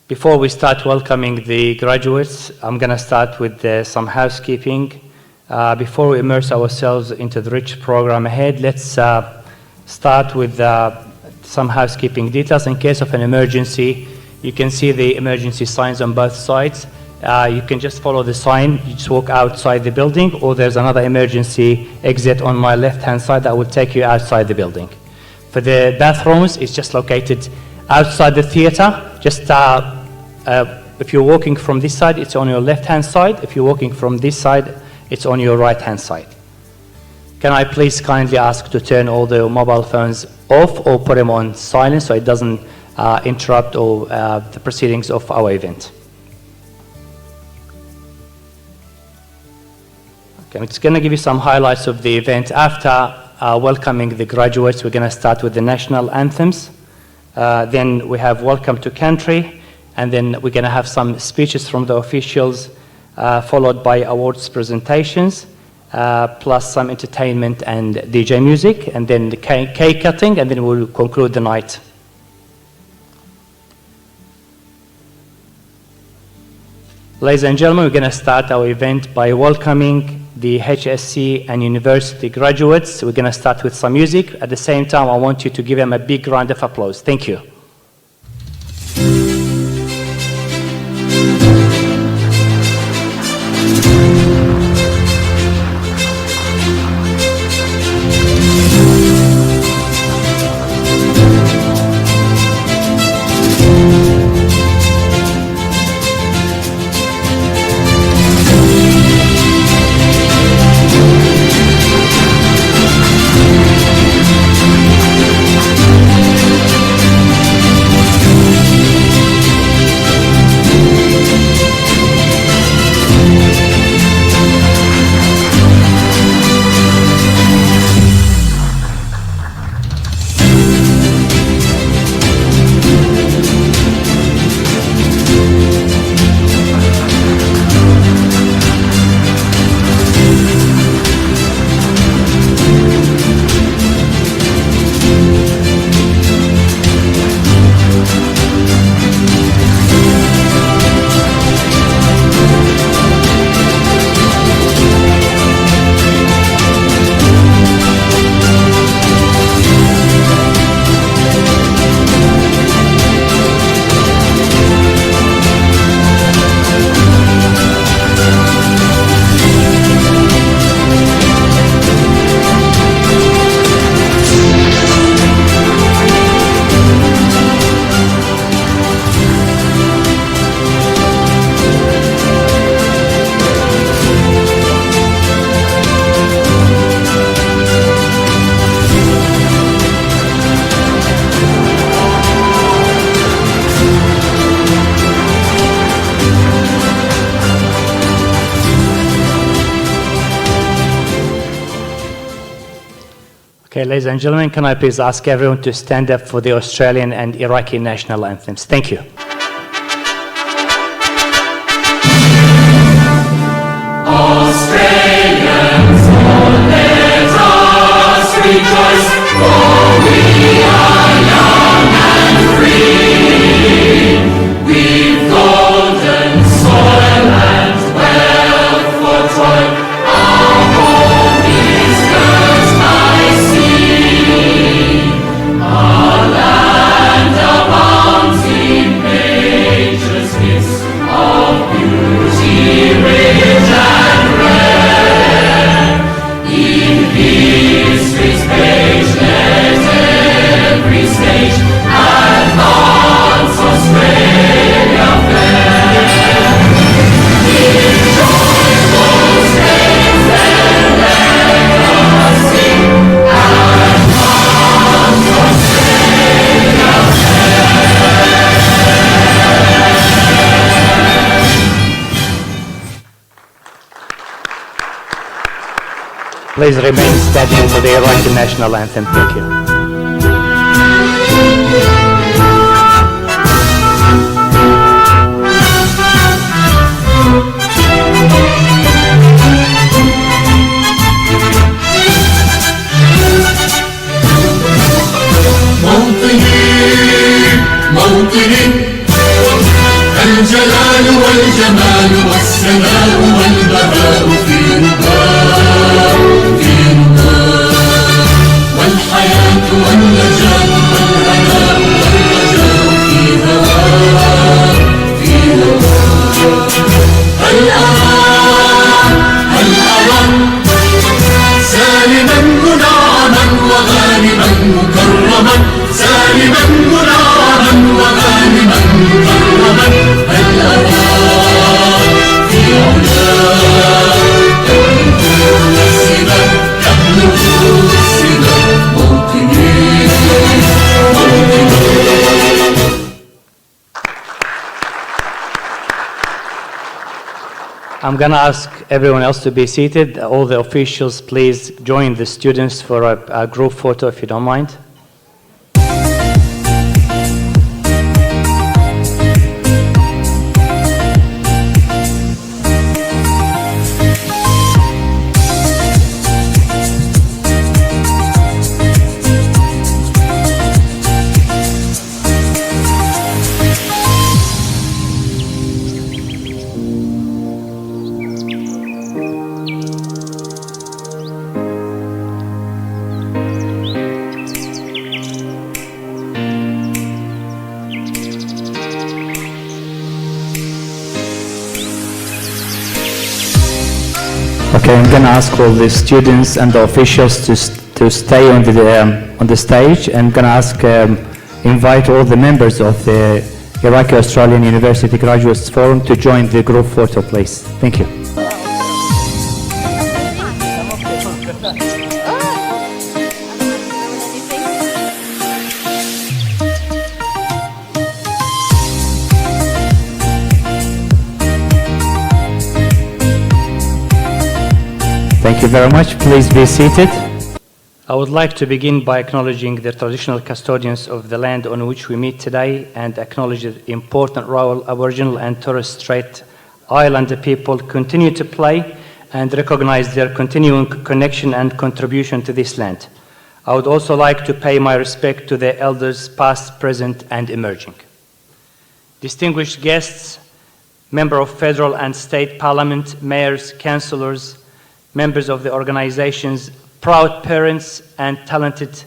Before we start welcoming the graduates, I'm going to start with some housekeeping. Before we immerse ourselves into the rich program ahead, let's start with some housekeeping details. In case of an emergency, you can see the emergency signs on both sides. You can just follow the sign, you just walk outside the building, or there's another emergency exit on my left-hand side that will take you outside the building. For the bathrooms, it's just located outside the theater. Just if you're walking from this side, it's on your left-hand side. If you're walking from this side, it's on your right-hand side. Can I please kindly ask to turn all the mobile phones off or put them on silent so it doesn't interrupt all the proceedings of our event. Okay, I'm just going to give you some highlights of the event. After welcoming the graduates, we're going to start with the national anthems. Then we have welcome to country, and then we're going to have some speeches from the officials, followed by awards presentations, plus some entertainment and DJ music, and then the cake cutting, and then we'll conclude the night. Ladies and gentlemen, we're going to start our event by welcoming the HSC and university graduates. We're going to start with some music. At the same time, I want you to give them a big round of applause. Thank you. Okay, ladies and gentlemen, can I please ask everyone to stand up for the Australian and Iraqi national anthems? Thank you. Australians, oh, let us rejoice, for we are young and free. We've golden soil and wealth for toil. Our home is girt by sea. Our land abounds in nature's gifts of beauty rich and rare. In history's page let every stage advance Australia fair. In joyful strains then let us sing, advance Australia fair. Please remain standing for the Iraqi national anthem. Thank you. Won't the موطني الجلال والجمال والسناء والبهاء في رضاه في رضاه والحياة والنجاة والهناء والرجاء في هواه في هواه هل أرى سالما منعما وغانما مكرما سالما منعما وغانما مكرما هل أرى في علاه يبلغ السما يبلغ السما موطني موطني. I'm going to ask everyone else to be seated. All the officials, please join the students for a group photo, if you don't mind. Okay, I'm going to ask all the students and the officials to stay on the stage. I'm going to ask, invite all the members of the Iraqi Australian University Graduates Forum to join the group photo, please. Thank you. Thank you very much. Please be seated. I would like to begin by acknowledging the traditional custodians of the land on which we meet today and acknowledge the important role Aboriginal and Torres Strait Islander people continue to play and recognize their continuing connection and contribution to this land. I would also like to pay my respect to the elders past, present, and emerging. Distinguished guests, members of federal and state parliament, mayors, councillors, members of the organizations, proud parents, and talented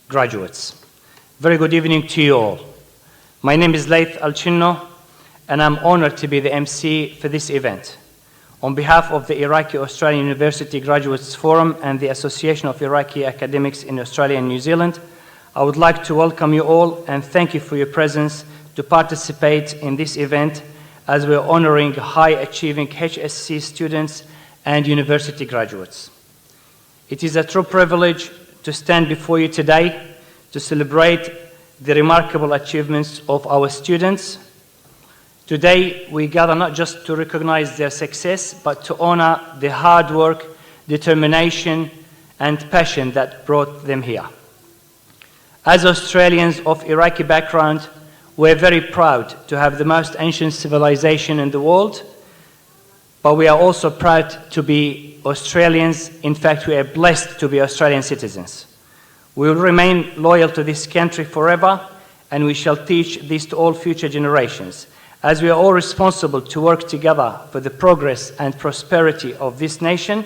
graduates. Very good evening to you all. My name is Laith Alchinno, and I'm honored to be the MC for this event. On behalf of the Iraqi Australian University Graduates Forum and the Association of Iraqi Academics in Australia and New Zealand, I would like to welcome you all and thank you for your presence to participate in this event as we're honoring high-achieving HSC students and university graduates. It is a true privilege to stand before you today to celebrate the remarkable achievements of our students. Today, we gather not just to recognize their success, but to honor the hard work, determination, and passion that brought them here. As Australians of Iraqi background, we're very proud to have the most ancient civilization in the world, but we are also proud to be Australians. In fact, we are blessed to be Australian citizens. We will remain loyal to this country forever, and we shall teach this to all future generations, as we are all responsible to work together for the progress and prosperity of this nation,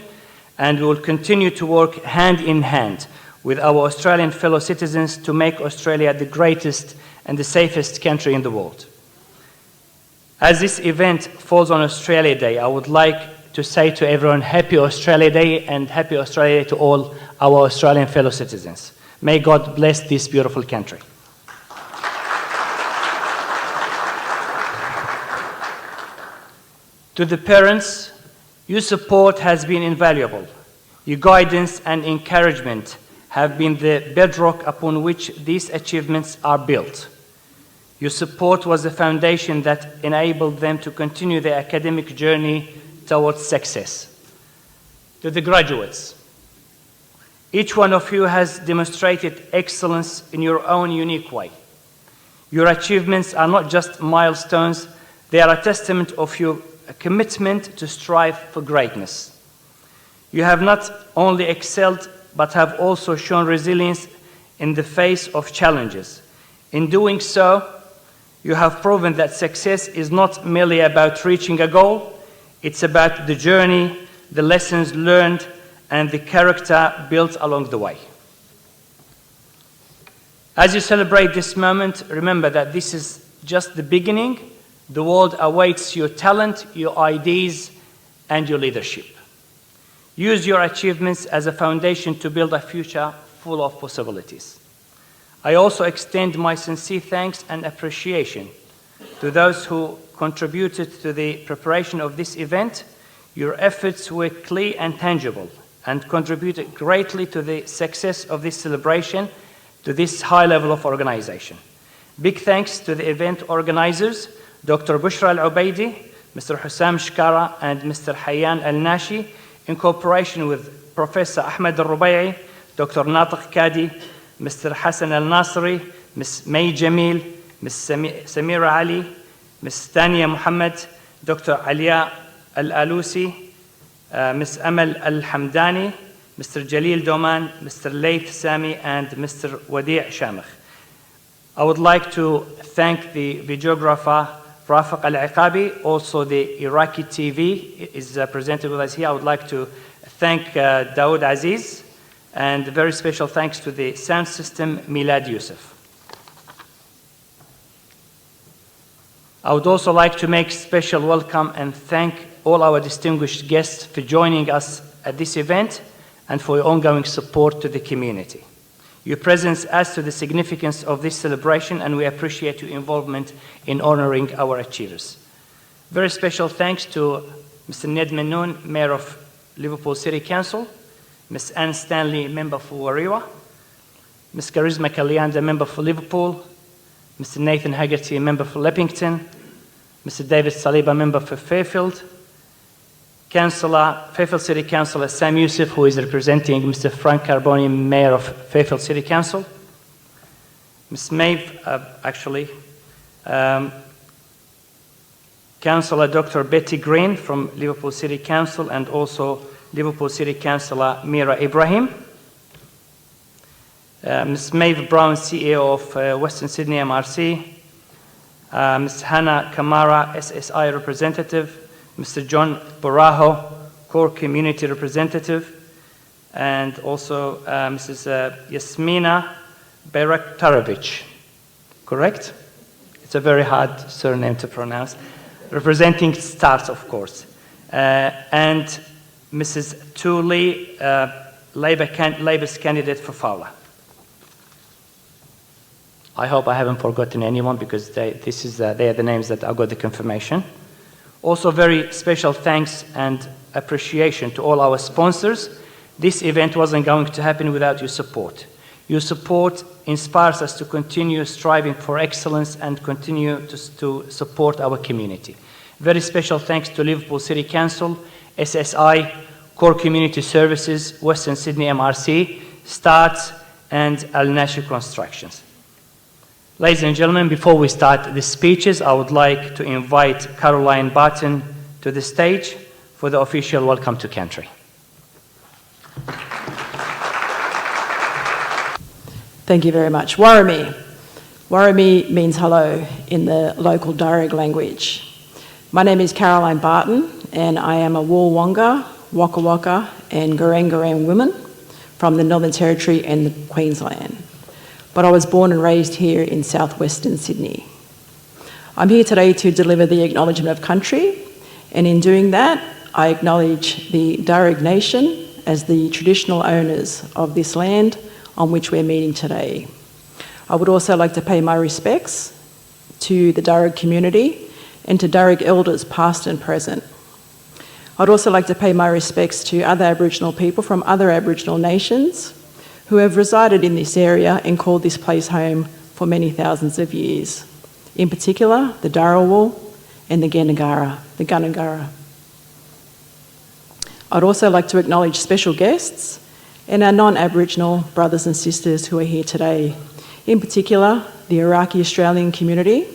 and we will continue to work hand in hand with our Australian fellow citizens to make Australia the greatest and the safest country in the world. As this event falls on Australia Day, I would like to say to everyone, Happy Australia Day and Happy Australia Day to all our Australian fellow citizens. May God bless this beautiful country. To the parents, your support has been invaluable. Your guidance and encouragement have been the bedrock upon which these achievements are built. Your support was the foundation that enabled them to continue their academic journey towards success. To the graduates, each one of you has demonstrated excellence in your own unique way. Your achievements are not just milestones, they are a testament of your commitment to strive for greatness. You have not only excelled, but have also shown resilience in the face of challenges. In doing so, You have proven that success is not merely about reaching a goal, it's about the journey, the lessons learned, and the character built along the way. As you celebrate this moment, remember that this is just the beginning. The world awaits your talent, your ideas, and your leadership. Use your achievements as a foundation to build a future full of possibilities. I also extend my sincere thanks and appreciation to those who contributed to the preparation of this event. Your efforts were clear and tangible and contributed greatly to the success of this celebration, to this high level of organization. Big thanks to the event organizers, Dr. Bushra Al-Ubaidi, Mr. Hussam Shkara, and Mr. Hayyan Al-Nashi, in cooperation with Professor Ahmed Al-Rubay'i, Dr. Natiq Kadi, Mr. Hassan Al-Nasri, Ms. May Jamil, Ms. Samira Ali, Ms. Tania Muhammad, Dr. Alia Al-Alusi, Ms. Amal Al-Hamdani, Mr. Jalil Doman, Mr. Layth Sami, and Mr. Wadi' Shamikh. I would like to thank the videographer Rafeq Alokaby, also the Iraqi TV is presented with us here. I would like to thank Dawood Aziz, and a very special thanks to the sound system, Milad Yusuf. I would also like to make special welcome and thank all our distinguished guests for joining us at this event and for your ongoing support to the community. Your presence adds to the significance of this celebration, and we appreciate your involvement in honoring our achievers. Very special thanks to Mr. Ned Mennoun, Mayor of Liverpool City Council, Ms. Anne Stanley, Member for Wariwa, Ms. Charisma Kalyanda, Member for Liverpool, Mr. Nathan Haggerty, Member for Leppington, Mr. David Saliba, Member for Fairfield, Fairfield City Councillor Sam Youssef, who is representing Mr. Frank Carboni, Mayor of Fairfield City Council, Ms. Maeve, Councillor Dr. Betty Green from Liverpool City Council, and also Liverpool City Councillor Mira Ibrahim, Ms. Maeve Brown, CEO of Western Sydney MRC, Ms. Hannah Kamara, SSI representative, Mr. John Boraho, Core Community Representative, and also Mrs. Yasmina Bayraktarovich, correct? It's a very hard surname to pronounce, representing STARS, of course, and Mrs. Tooley, Labour's candidate for Fowler. I hope I haven't forgotten anyone, because they are the names that I got the confirmation. Also, very special thanks and appreciation to all our sponsors. This event wasn't going to happen without your support. Your support inspires us to continue striving for excellence and continue to support our community. Very special thanks to Liverpool City Council, SSI, Core Community Services, Western Sydney MRC, START, and Al-Nashi Constructions. Ladies and gentlemen, before we start the speeches, I would like to invite Caroline Barton to the stage for the official welcome to country. Thank you very much. Warami. Warami means hello in the local Darug language. My name is Caroline Barton, and I am a Woolwonga, Waka Waka, and Garang woman from the Northern Territory and Queensland. But I was born and raised here in southwestern Sydney. I'm here today to deliver the acknowledgement of country, and in doing that, I acknowledge the Darug Nation as the traditional owners of this land on which we're meeting today. I would also like to pay my respects to the Darug community and to Darug elders past and present. I'd also like to pay my respects to other Aboriginal people from other Aboriginal nations who have resided in this area and called this place home for many thousands of years. In particular, the Darawal and the Gunagara. I'd also like to acknowledge special guests and our non-Aboriginal brothers and sisters who are here today. In particular, the Iraqi Australian community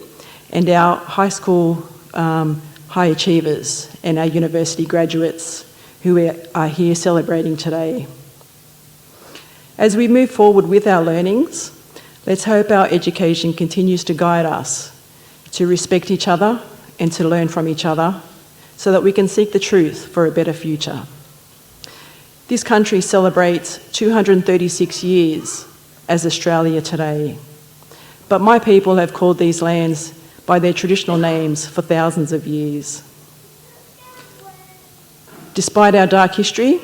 and our high school high achievers and our university graduates who are here celebrating today. As we move forward with our learnings, let's hope our education continues to guide us to respect each other and to learn from each other so that we can seek the truth for a better future. This country celebrates 236 years as Australia today, but my people have called these lands by their traditional names for thousands of years. Despite our dark history,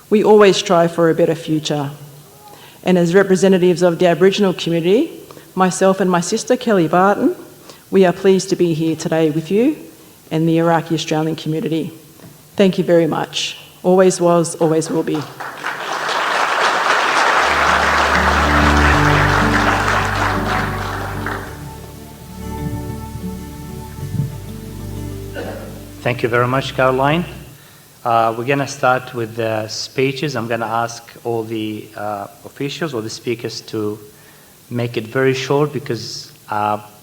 we always strive for a better future. And as representatives of the Aboriginal community, myself and my sister, Kelly Barton, we are pleased to be here today with you and the Iraqi Australian community. Thank you very much. Always was, always will be. Thank you very much, Caroline. We're going to start with the speeches. I'm going to ask all the officials or the speakers to make it very short because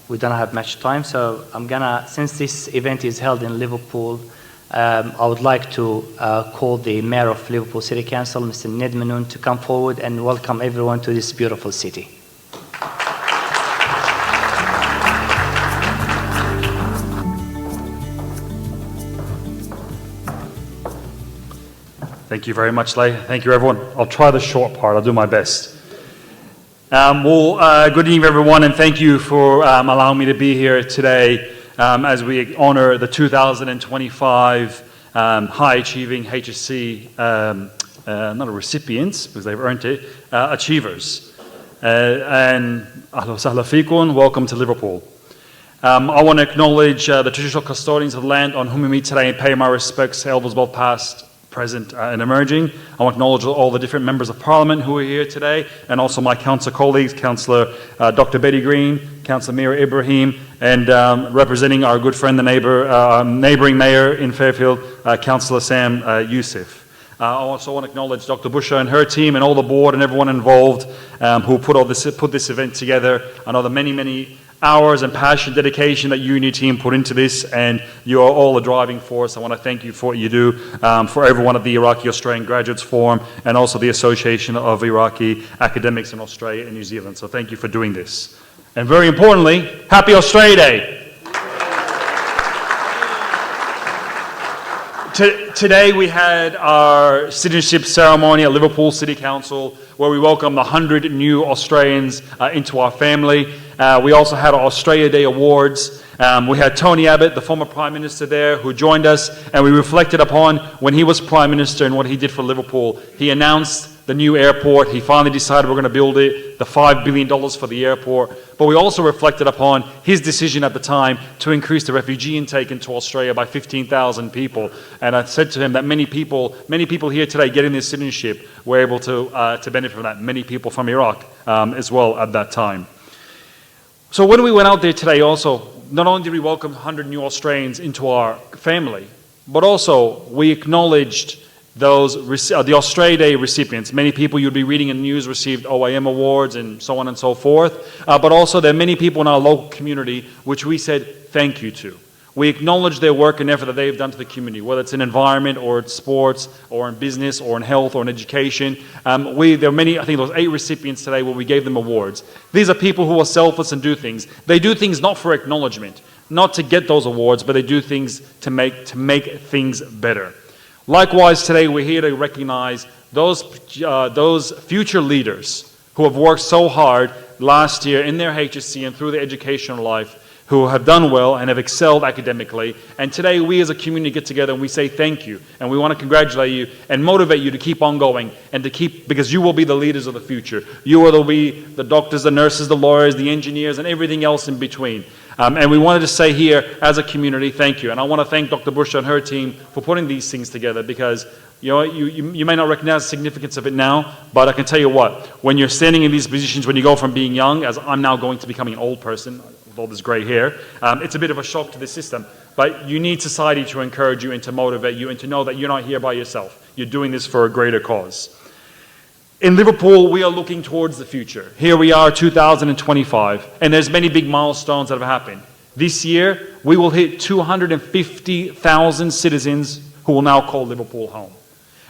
we don't have much time. So I'm going to, since this event is held in Liverpool, I would like to call the Mayor of Liverpool City Council, Mr. Ned Manoon, to come forward and welcome everyone to this beautiful city. Thank you very much, Leigh. Thank you, everyone. I'll try the short part. I'll do my best. Good evening, everyone, and thank you for allowing me to be here today as we honor the 2025 high-achieving HSC, not recipients, because they've earned it, achievers. And ahlan sahlan feekum, welcome to Liverpool. I want to acknowledge the traditional custodians of the land on whom we meet today and pay my respects to elders both past, present and emerging. I want to acknowledge all the different members of Parliament who are here today, and also my council colleagues, Councillor Dr. Betty Green, Councillor Mira Ibrahim, and representing our good friend, the neighbouring mayor in Fairfield, Councillor Sam Youssef. I also want to acknowledge Dr. Busher and her team and all the board and everyone involved who put this event together. I know the many hours and passion, dedication that you and your team put into this, and you are all a driving force. I want to thank you for what you do for everyone at the Iraqi Australian Graduates Forum and also the Association of Iraqi Academics in Australia and New Zealand. So thank you for doing this. And very importantly, Happy Australia Day! Today we had our citizenship ceremony at Liverpool City Council where we welcomed 100 new Australians into our family. We also had our Australia Day Awards. We had Tony Abbott, the former Prime Minister there, who joined us, and we reflected upon when he was Prime Minister and what he did for Liverpool. He announced the new airport. He finally decided we're going to build it, the $5 billion for the airport. But we also reflected upon his decision at the time to increase the refugee intake into Australia by 15,000 people. And I said to him that many people here today getting this citizenship were able to benefit from that. Many people from Iraq as well at that time. So when we went out there today also, not only did we welcome 100 new Australians into our family, but also we acknowledged the Australia Day recipients. Many people you'd be reading in the news received OIM awards and so on and so forth. But also there are many people in our local community which we said thank you to. We acknowledge their work and effort that they've done to the community, whether it's in environment or it's sports or in business or in health or in education. There are many, I think there was 8 recipients today where we gave them awards. These are people who are selfless and do things. They do things not for acknowledgement, not to get those awards, but they do things to make things better. Likewise, today we're here to recognize those future leaders who have worked so hard last year in their HSC and through their educational life, who have done well and have excelled academically. And today we as a community get together and we say thank you. And we want to congratulate you and motivate you to keep on going and because you will be the leaders of the future. You will be the doctors, the nurses, the lawyers, the engineers, and everything else in between. And we wanted to say here as a community, thank you. And I want to thank Dr. Busher and her team for putting these things together because you may not recognize the significance of it now, but I can tell you what, when you're standing in these positions, when you go from being young, as I'm now going to becoming an old person with all this gray hair, it's a bit of a shock to the system. But you need society to encourage you and to motivate you and to know that you're not here by yourself. You're doing this for a greater cause. In Liverpool, we are looking towards the future. Here we are, 2025, and there's many big milestones that have happened. This year, we will hit 250,000 citizens who will now call Liverpool home.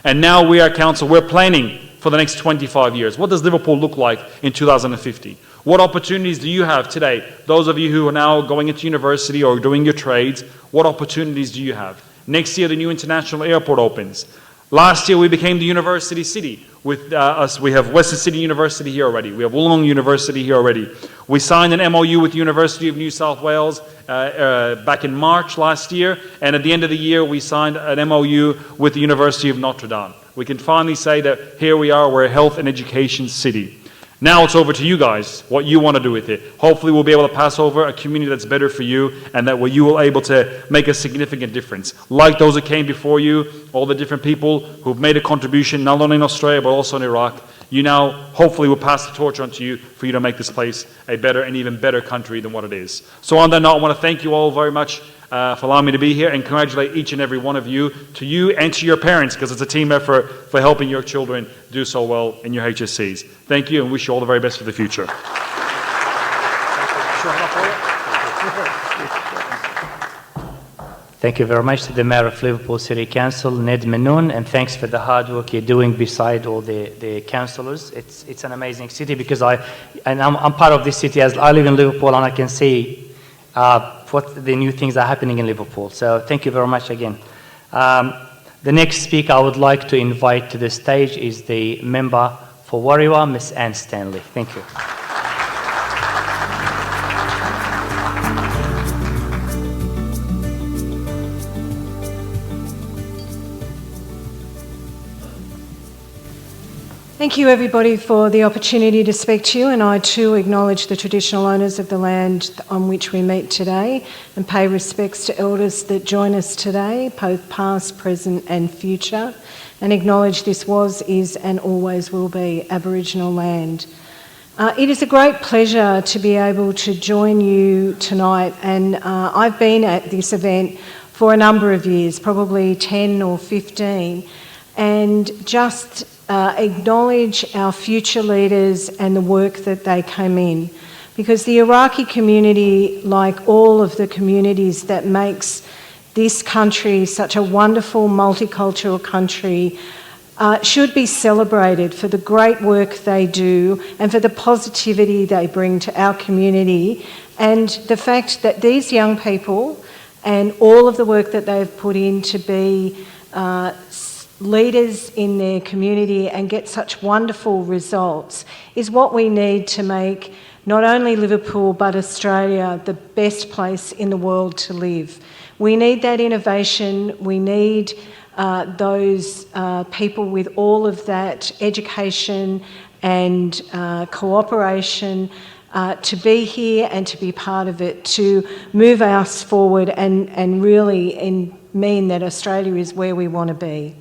And now we are council, we're planning for the next 25 years. What does Liverpool look like in 2050? What opportunities do you have today? Those of you who are now going into university or doing your trades, what opportunities do you have? Next year, the new international airport opens. Last year, we became the university city. With us, we have Western Sydney University here already. We have Wollongong University here already. We signed an MOU with the University of New South Wales back in March last year. And at the end of the year, we signed an MOU with the University of Notre Dame. We can finally say that here we are, we're a health and education city. Now it's over to you guys, what you want to do with it. Hopefully we'll be able to pass over a community that's better for you and that where you will be able to make a significant difference. Like those that came before you, all the different people who've made a contribution, not only in Australia but also in Iraq, you now hopefully will pass the torch on to you for you to make this place a better and even better country than what it is. So on that note, I want to thank you all very much for allowing me to be here and congratulate each and every one of you, to you and to your parents, because it's a team effort for helping your children do so well in your HSCs. Thank you and wish you all the very best for the future. Thank you very much to the Mayor of Liverpool City Council, Ned Manoon, and thanks for the hard work you're doing beside all the councillors. It's an amazing city because I'm part of this city as I live in Liverpool and I can see what the new things are happening in Liverpool. So thank you very much again. The next speaker I would like to invite to the stage is the member for Warriwa, Miss Anne Stanley. Thank you. Thank you everybody for the opportunity to speak to you, and I too acknowledge the traditional owners of the land on which we meet today and pay respects to elders that join us today, both past, present and future, and acknowledge this was, is and always will be Aboriginal land. It is a great pleasure to be able to join you tonight, and I've been at this event for a number of years, probably 10 or 15, and just acknowledge our future leaders and the work that they came in. Because the Iraqi community, like all of the communities that makes this country such a wonderful multicultural country, should be celebrated for the great work they do and for the positivity they bring to our community, and the fact that these young people and all of the work that they've put in to be leaders in their community and get such wonderful results is what we need to make not only Liverpool but Australia the best place in the world to live. We need that innovation, we need those people with all of that education and cooperation to be here and to be part of it, to move us forward and really mean that Australia is where we want to be.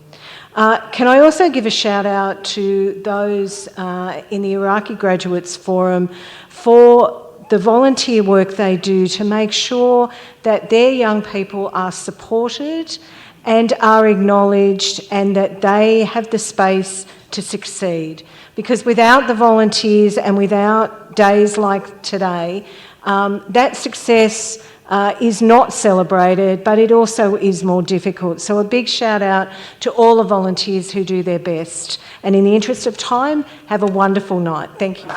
Can I also give a shout out to those in the Iraqi Graduates Forum for the volunteer work they do to make sure that their young people are supported and are acknowledged and that they have the space to succeed. Because without the volunteers and without days like today, that success is not celebrated, but it also is more difficult. So a big shout out to all the volunteers who do their best. And in the interest of time, have a wonderful night. Thank you.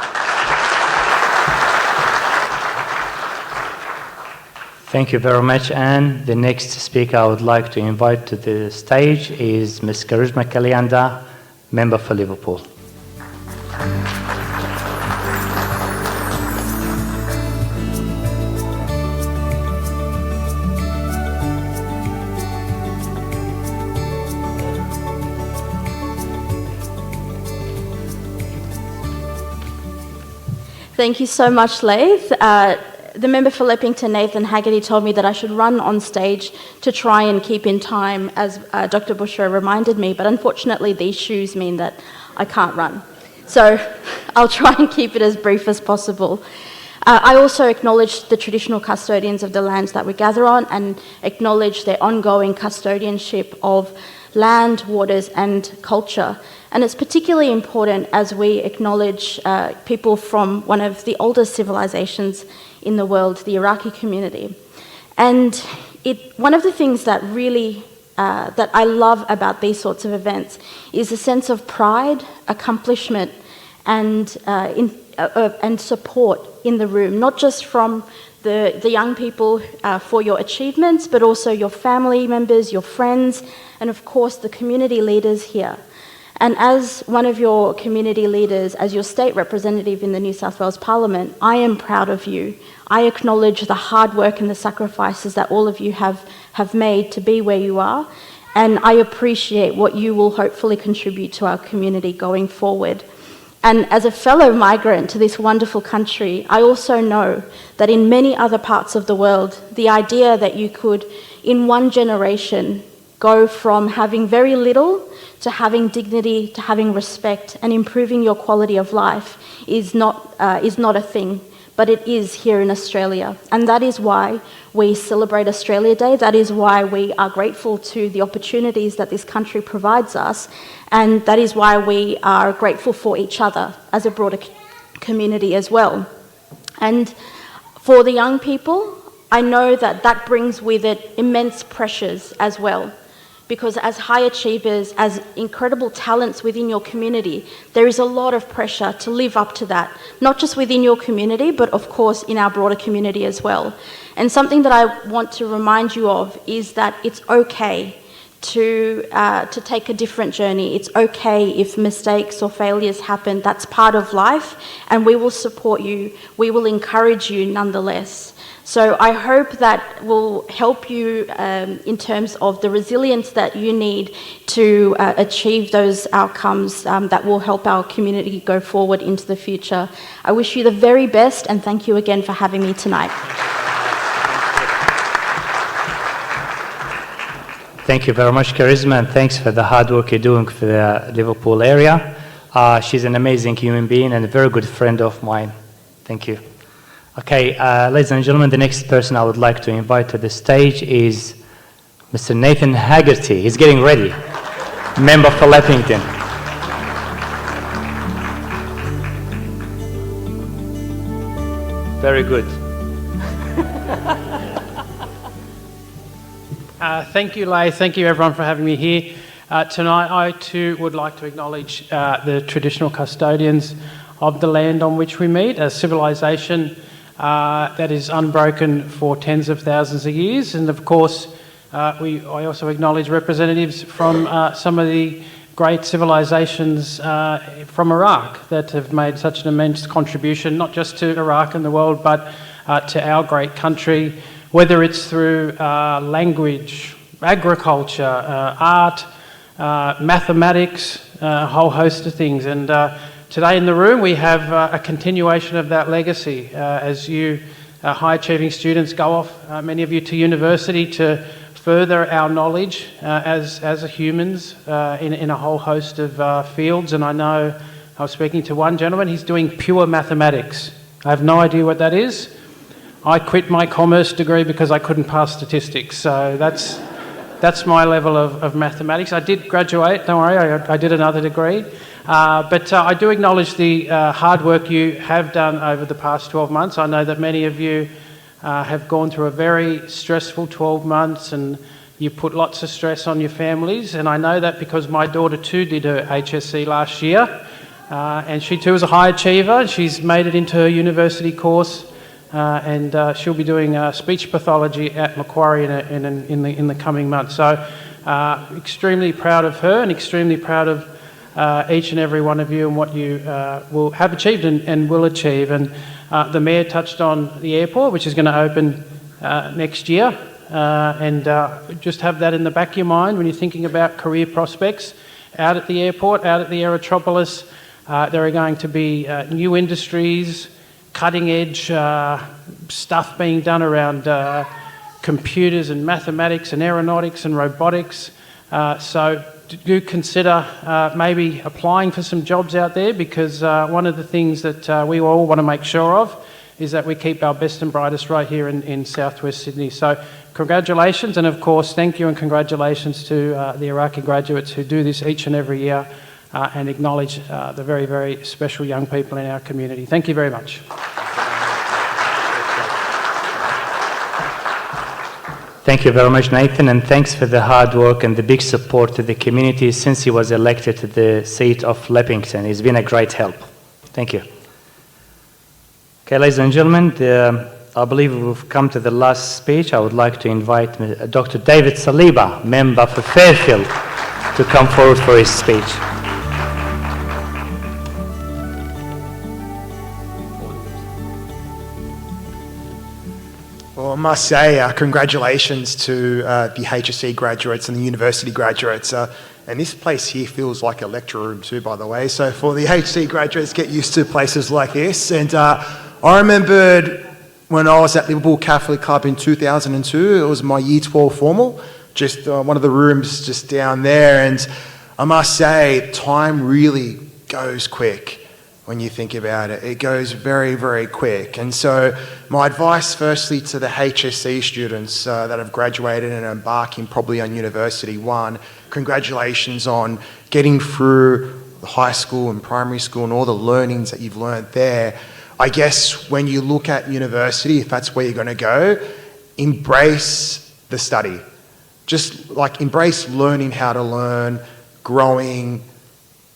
Thank you very much, Anne. The next speaker I would like to invite to the stage is Ms. Karishma Kalyanda, member for Liverpool. Thank you so much, Laith. The member for Leppington, Nathan Haggerty, told me that I should run on stage to try and keep in time, as Dr. Bushra reminded me, but unfortunately these shoes mean that I can't run. So I'll try and keep it as brief as possible. I also acknowledge the traditional custodians of the lands that we gather on and acknowledge their ongoing custodianship of land, waters and culture. And it's particularly important as we acknowledge people from one of the oldest civilizations in the world, the Iraqi community. And one of the things that really that I love about these sorts of events is a sense of pride, accomplishment, and support in the room, not just from the young people for your achievements, but also your family members, your friends, and of course the community leaders here. And as one of your community leaders, as your state representative in the New South Wales Parliament, I am proud of you. I acknowledge the hard work and the sacrifices that all of you have made to be where you are, and I appreciate what you will hopefully contribute to our community going forward. And as a fellow migrant to this wonderful country, I also know that in many other parts of the world, the idea that you could, in one generation, go from having very little to having dignity, to having respect, and improving your quality of life is not a thing, but it is here in Australia. And that is why we celebrate Australia Day. That is why we are grateful to the opportunities that this country provides us. And that is why we are grateful for each other as a broader community as well. And for the young people, I know that that brings with it immense pressures as well. Because as high achievers, as incredible talents within your community, there is a lot of pressure to live up to that, not just within your community, but of course in our broader community as well. And something that I want to remind you of is that it's okay to take a different journey. It's okay if mistakes or failures happen. That's part of life, and we will support you. We will encourage you nonetheless. So I hope that will help you in terms of the resilience that you need to achieve those outcomes that will help our community go forward into the future. I wish you the very best, and thank you again for having me tonight. Thank you very much, Charisma, and thanks for the hard work you're doing for the Liverpool area. She's an amazing human being and a very good friend of mine. Thank you. Okay, ladies and gentlemen, the next person I would like to invite to the stage is Mr. Nathan Haggerty. He's getting ready. Member for Leppington. Very good. Thank you, Leigh. Thank you, everyone, for having me here. Tonight, I too would like to acknowledge the traditional custodians of the land on which we meet, a civilisation that is unbroken for tens of thousands of years. And of course, I also acknowledge representatives from some of the great civilisations from Iraq that have made such an immense contribution, not just to Iraq and the world, but to our great country, whether it's through language, agriculture, art, mathematics, a whole host of things. And today in the room we have a continuation of that legacy as you high-achieving students go off, many of you, to university to further our knowledge as humans in a whole host of fields. And I know I was speaking to one gentleman, he's doing pure mathematics. I have no idea what that is. I quit my commerce degree because I couldn't pass statistics, so that's my level of mathematics. I did graduate, don't worry, I did another degree. But I do acknowledge the hard work you have done over the past 12 months. I know that many of you have gone through a very stressful 12 months and you put lots of stress on your families. And I know that because my daughter too did her HSC last year. And she too is a high achiever. She's made it into her university course. And she'll be doing speech pathology at Macquarie in the coming months. So extremely proud of her and extremely proud of each and every one of you and what you will have achieved and will achieve. And the Mayor touched on the airport, which is going to open next year. And just have that in the back of your mind when you're thinking about career prospects. Out at the airport, out at the Aerotropolis, there are going to be new industries, cutting-edge stuff being done around computers and mathematics and aeronautics and robotics. So do consider maybe applying for some jobs out there, because one of the things that we all want to make sure of is that we keep our best and brightest right here in southwest Sydney. So congratulations, and of course thank you and congratulations to the Iraqi graduates who do this each and every year. And acknowledge the very, very special young people in our community. Thank you very much. Thank you very much, Nathan, and thanks for the hard work and the big support to the community since he was elected to the seat of Leppington. He's been a great help. Thank you. Okay, ladies and gentlemen, I believe we've come to the last speech. I would like to invite Dr. David Saliba, member for Fairfield, to come forward for his speech. Well, I must say, congratulations to the HSC graduates and the university graduates. And this place here feels like a lecture room too, by the way. So for the HSC graduates, get used to places like this. And I remembered when I was at Liverpool Catholic Club in 2002, it was my Year 12 formal, just one of the rooms just down there. And I must say, time really goes quick. When you think about it, it goes very, very quick. And so my advice firstly to the HSC students that have graduated and are embarking probably on university, one, congratulations on getting through the high school and primary school and all the learnings that you've learned there. I guess when you look at university, if that's where you're going to go, embrace the study. Just like embrace learning how to learn, growing,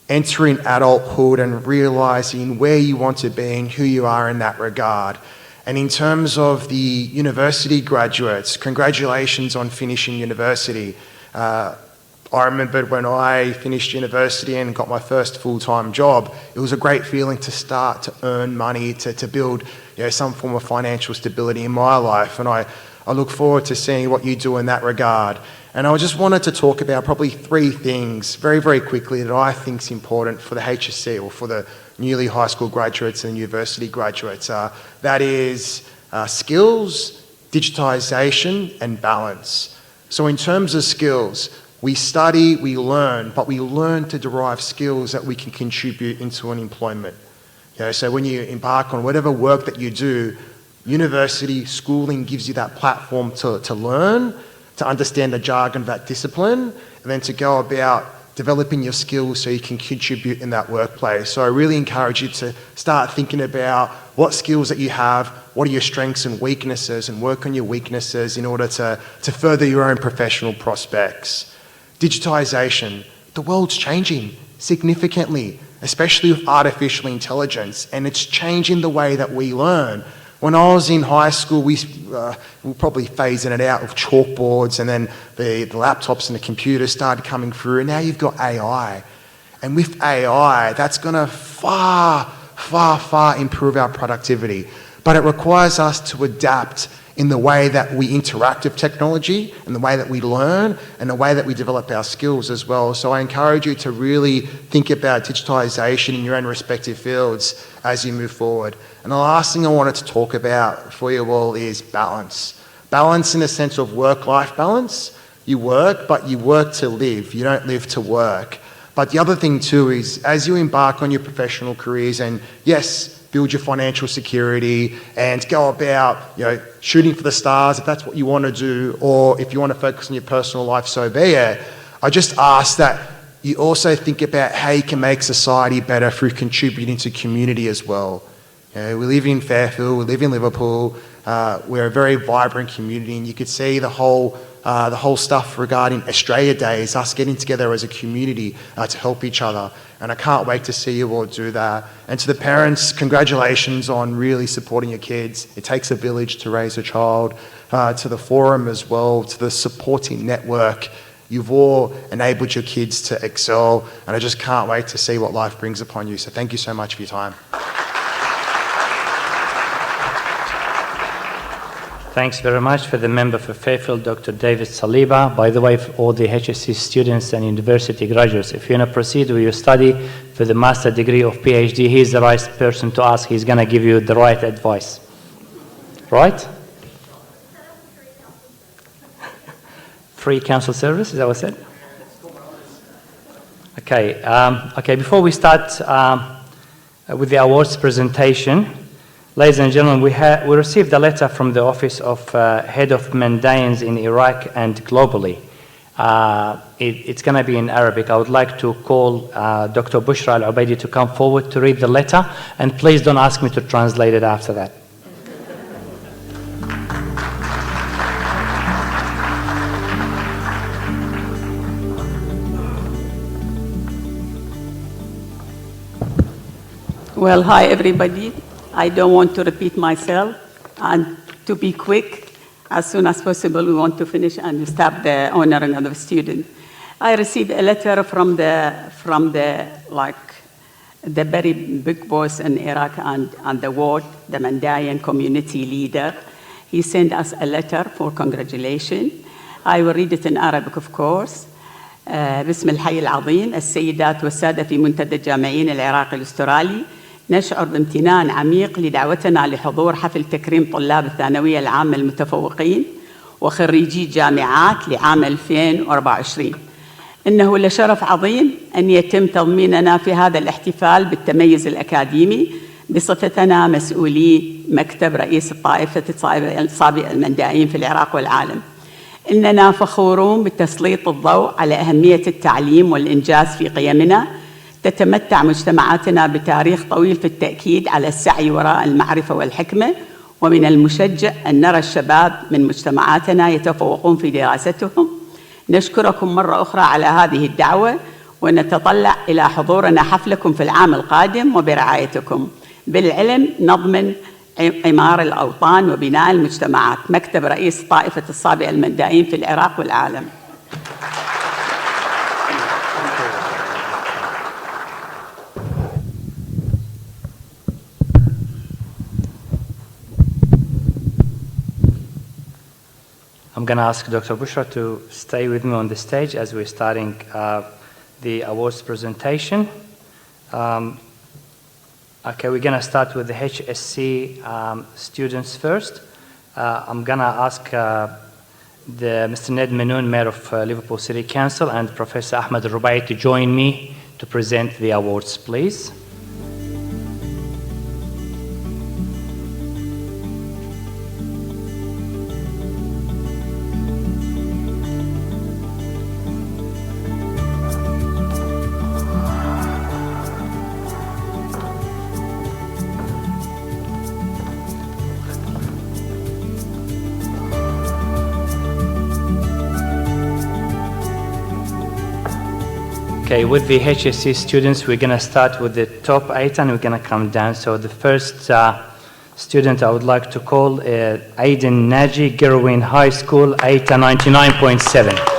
entering adulthood and realising where you want to be and who you are in that regard. And in terms of the university graduates, congratulations on finishing university. I remembered when I finished university and got my first full-time job, it was a great feeling to start to earn money, to build some form of financial stability in my life. And I look forward to seeing what you do in that regard. And I just wanted to talk about probably 3 things very, very quickly that I think is important for the HSC or for the newly high school graduates and university graduates. That is skills, digitisation and balance. So in terms of skills, we study, we learn, but we learn to derive skills that we can contribute into an employment. So when you embark on whatever work that you do, university schooling gives you that platform to learn, to understand the jargon of that discipline, and then to go about developing your skills so you can contribute in that workplace. So I really encourage you to start thinking about what skills that you have, what are your strengths and weaknesses, and work on your weaknesses in order to further your own professional prospects. Digitisation. The world's changing significantly, especially with artificial intelligence, and it's changing the way that we learn. When I was in high school, we were probably phasing it out with chalkboards, and then the laptops and the computers started coming through, and now you've got AI. And with AI, that's going to far, far, far improve our productivity. But it requires us to adapt in the way that we interact with technology, and the way that we learn, and the way that we develop our skills as well. So I encourage you to really think about digitisation in your own respective fields as you move forward. And the last thing I wanted to talk about for you all is balance. Balance in the sense of work-life balance. You work, but you work to live. You don't live to work. But the other thing too is, as you embark on your professional careers, and yes, build your financial security and go about, shooting for the stars if that's what you want to do, or if you want to focus on your personal life, so be it. I just ask that you also think about how you can make society better through contributing to community as well. We live in Fairfield, we live in Liverpool, we're a very vibrant community, and you could see the whole stuff regarding Australia Day is us getting together as a community to help each other. And I can't wait to see you all do that. And to the parents, congratulations on really supporting your kids. It takes a village to raise a child. To the forum as well, to the supporting network. You've all enabled your kids to excel, and I just can't wait to see what life brings upon you. So thank you so much for your time. Thanks very much for the member for Fairfield, Dr. David Saliba. By the way, for all the HSC students and university graduates, if you want to proceed with your study for the master degree or PhD, he's the right person to ask. He's going to give you the right advice. Right? Free council service, is that what I said? Okay, okay. Before we start with the awards presentation, ladies and gentlemen, we received a letter from the Office of Head of Mandaeans in Iraq and globally. It's going to be in Arabic. I would like to call Dr. Bushra Alokaby to come forward to read the letter, and please don't ask me to translate it after that. Well, hi everybody. I don't want to repeat myself, and to be quick, as soon as possible we want to finish and start the honoring of the student. I received a letter from the very big boss in Iraq and the world, the Mandayan community leader. He sent us a letter for congratulations. I will read it in Arabic, of course. باسم الحي العظيم السيدات والسادة في منتدى الجامعيين العراقي الأسترالي، نشعر بامتنان عميق لدعوتنا لحضور حفل تكريم طلاب الثانوية العامة المتفوقين وخريجي جامعات لعام 2024. إنه لشرف عظيم أن يتم تضميننا في هذا الاحتفال بالتميز الأكاديمي بصفتنا مسؤولي مكتب رئيس طائفة الصابئة المندائيين في العراق والعالم. إننا فخورون بتسليط الضوء على أهمية التعليم والإنجاز في قيمنا. تتمتع مجتمعاتنا بتاريخ طويل في التأكيد على السعي وراء المعرفة والحكمة، ومن المشجع أن نرى الشباب من مجتمعاتنا يتفوقون في دراستهم. نشكركم مرة أخرى على هذه الدعوة، ونتطلع إلى حضورنا حفلكم في العام القادم وبرعايتكم. بالعلم نضمن عمار الأوطان وبناء المجتمعات. مكتب رئيس طائفة الصابئة المندائيين في العراق والعالم. I'm going to ask Dr. Bushra to stay with me on the stage as we're starting the awards presentation. Okay, we're going to start with the HSC students first. I'm going to ask Mr. Ned Manoon, Mayor of Liverpool City Council, and Professor Ahmed Rubai to join me to present the awards, please. Okay, with the HSC students, we're going to start with the top 8 and we're going to come down. So the first student I would like to call Aiden Naji, Gerwin High School, ATA 99.7.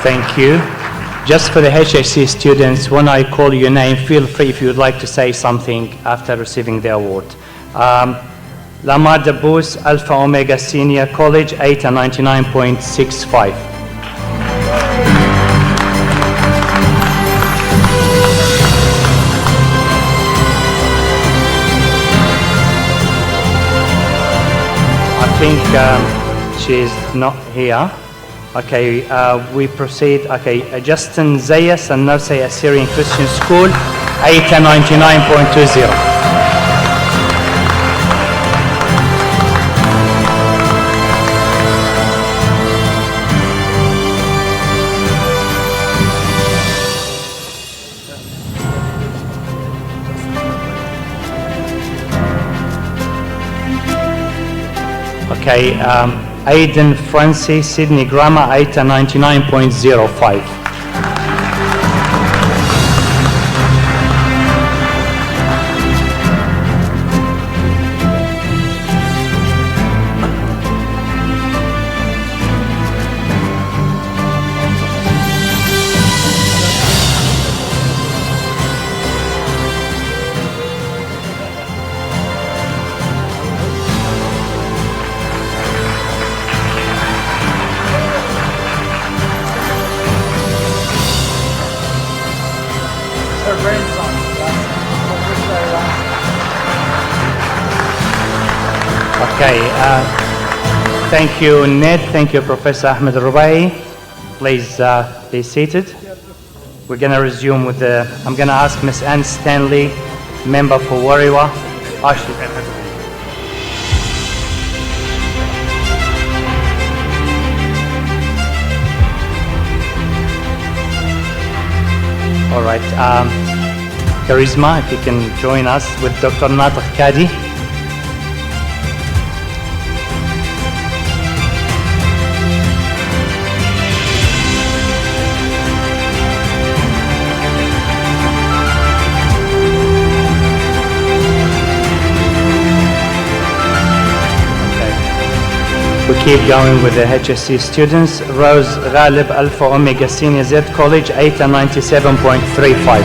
Thank you. Just for the HSC students, when I call your name, feel free if you would like to say something after receiving the award. Lamar Dabous, Alpha Omega Senior College, ATA 99.65. I think she's not here. Okay, we proceed. Okay, Justin Zayas and Nurse Assyrian Christian School, ATA 99.20. Okay, Aiden Francis, Sydney Grammar, ATA 99.05. Okay, thank you, Ned. Thank you, Professor Ahmed Rubai. Please be seated. We're going to resume with I'm going to ask Miss Anne Stanley, member for Wariwa. All right. Charisma, if you can join us with Dr. Natiq Kadi. We keep going with the HSC students. Rose Ghalib Alpha Omega Senior Z College, 897.35.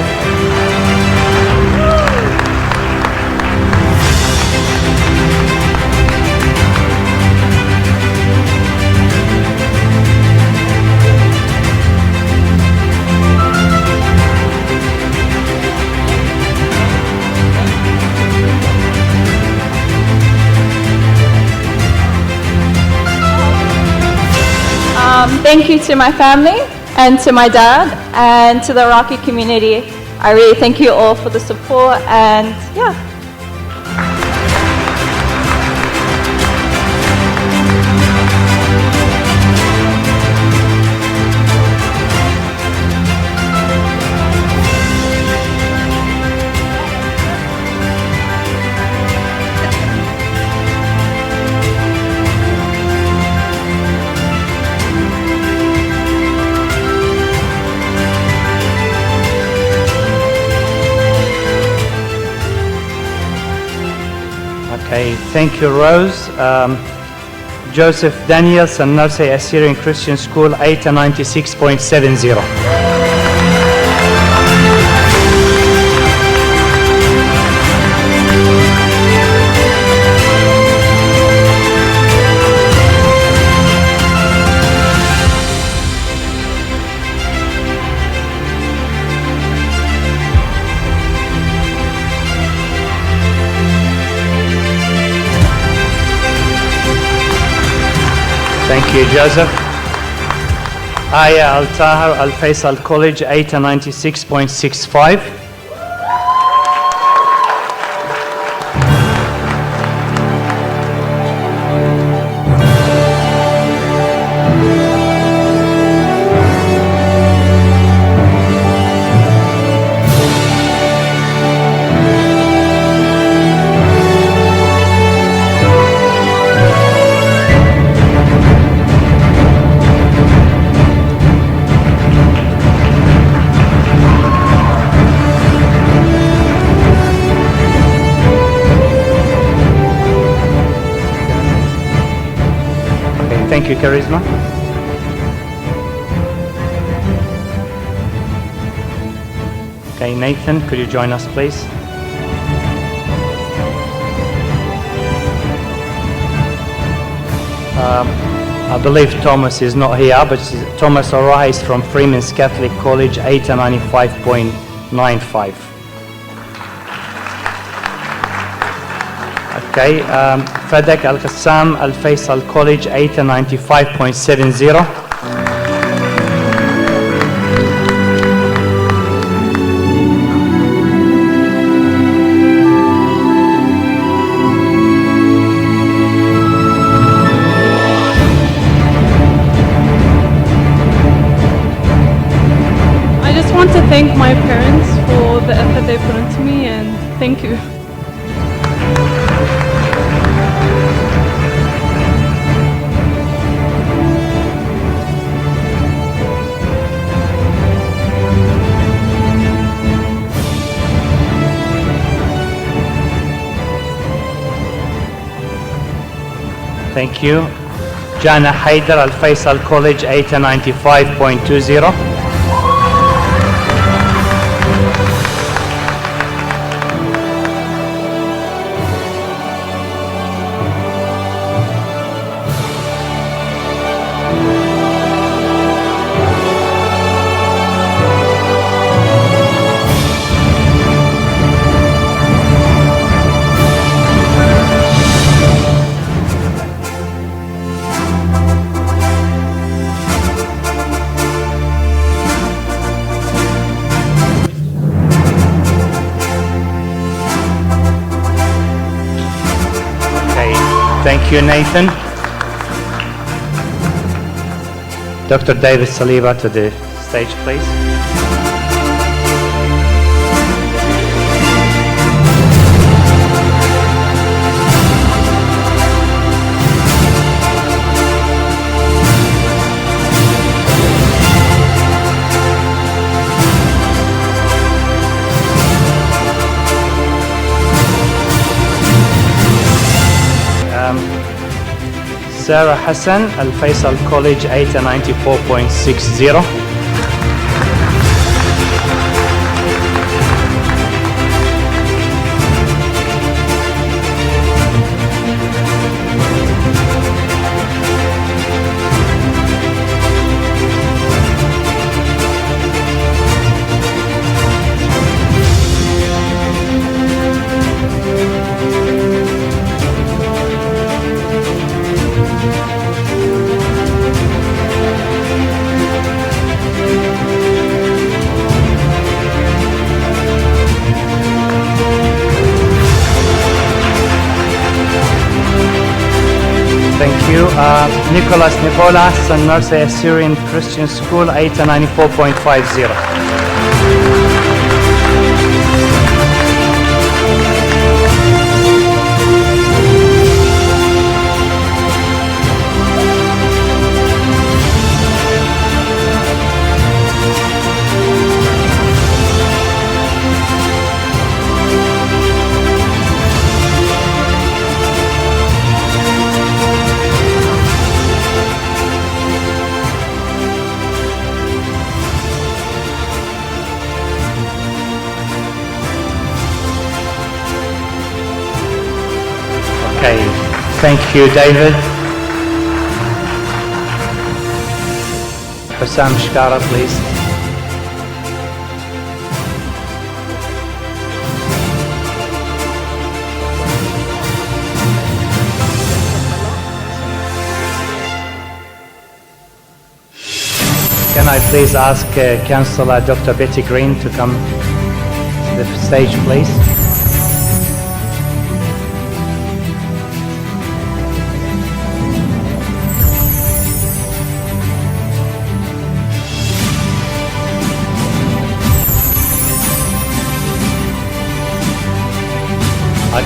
Thank you to my family and to my dad and to the Iraqi community. I really thank you all for the support and yeah. Okay, thank you, Rose. Joseph Danielson, Nursery Assyrian Christian School, 896.70. Thank you, Joseph. Aya Al-Tahar Al-Faisal College, 896.65. Thank you, Charisma. Okay, Nathan, could you join us, please? I believe Thomas is not here, but Thomas O'Reilly from Freeman's Catholic College, 895.95. Okay, Fadak Al-Qassam Al-Faisal College, 895.70. I just want to thank my parents for the effort they put into me, and thank you. Thank you. Jana Haidar Al-Faisal College, 895.20. Thank you, Nathan. Dr. David Saliba to the stage, please. Sarah Hassan, Al Faisal College, 894.60. Nicholas Nicola, San Nurse Syrian Christian School, 894.50. Okay, thank you, David. Hussam Shkara, please. Can I please ask Councillor Dr. Betty Green to come to the stage, please?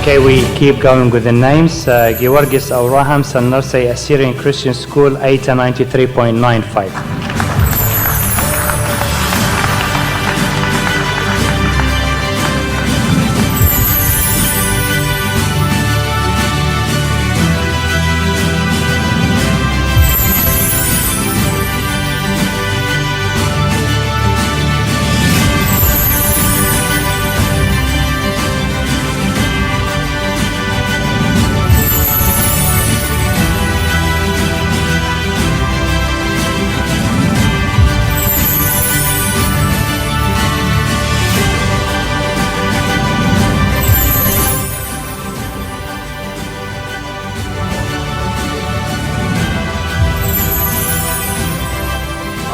Okay, we keep going with the names. Georgis Auraham, San Nurse Assyrian Christian School, 893.95.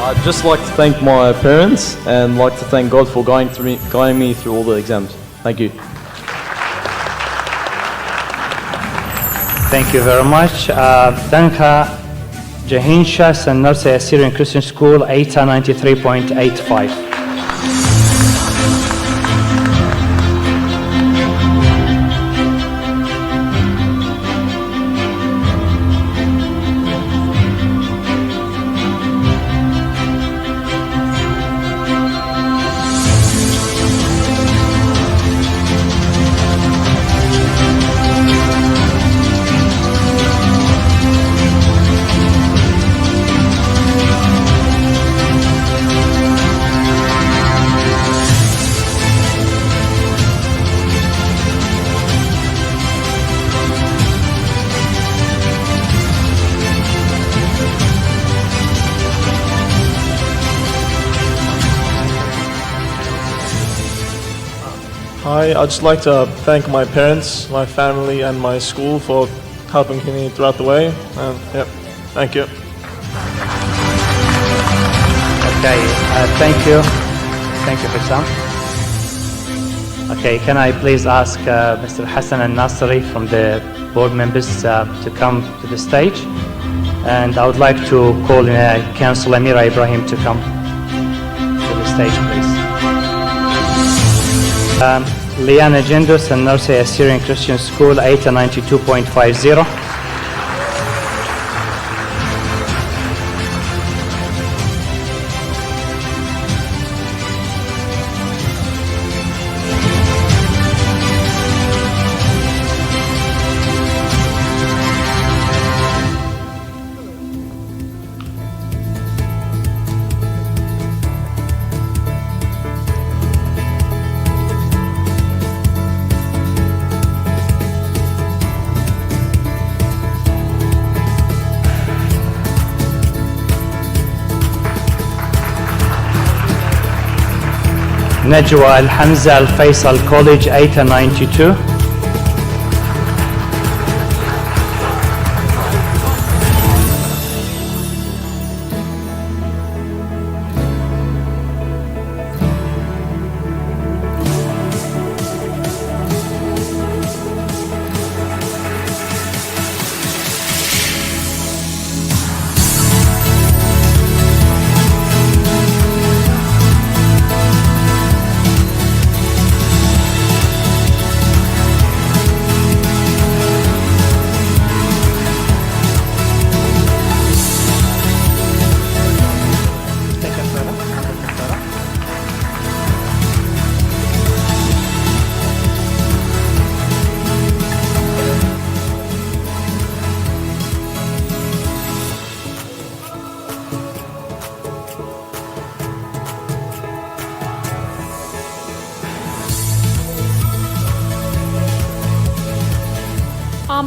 I'd just like to thank my parents and like to thank God for guiding me through all the exams. Thank you. Thank you very much. Danka Jahinsha, San Nurse Assyrian Christian School, 893.85. Hi, I'd just like to thank my parents, my family, and my school for helping me throughout the way. Yep, thank you. Okay, thank you. Thank you, Hussam. Okay, can I please ask Mr. Hassan and Nasri from the board members to come to the stage? And I would like to call Councillor Amira Ibrahim to come to the stage, please. Liana Jindus and Nurse Assyrian Christian School, 892.50. Najwa Al-Hamza Al-Faisal College 892.